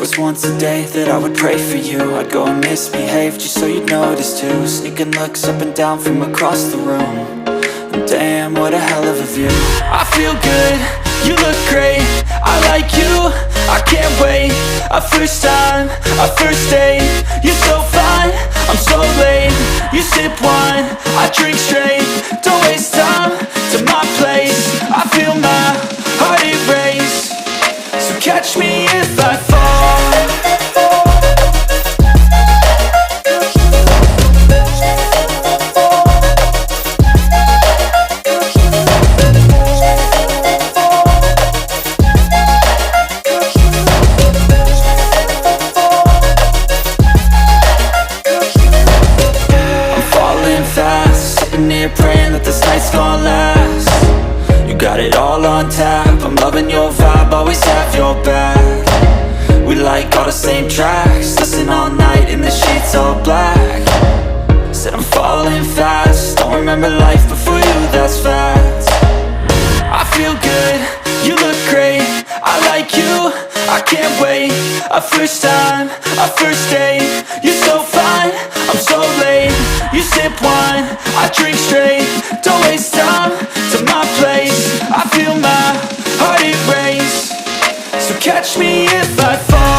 was once a day that I would pray for you. I'd go and misbehave just so you'd notice too. Sneaking looks up and down from across the room. And damn, what a hell of a view. I feel good, you look great, I like you, I can't wait. A first time, a first date, you're so fine, I'm so late. You sip wine, I drink straight. Don't waste time to my place. I feel my heart erase. So catch me if I fall. Praying that this night's gonna last. You got it all on tap, I'm loving your vibe, always have your back. We like all the same tracks, listen all night in the sheets all black. Said I'm falling fast, don't remember life before you, that's fact. I feel good, you look great, I like you, I can't wait. A first time, a first date, you're so fine, I'm so late. You sip wine, I drink straight. Don't waste time to my place. I feel my heart erase. So catch me if I fall.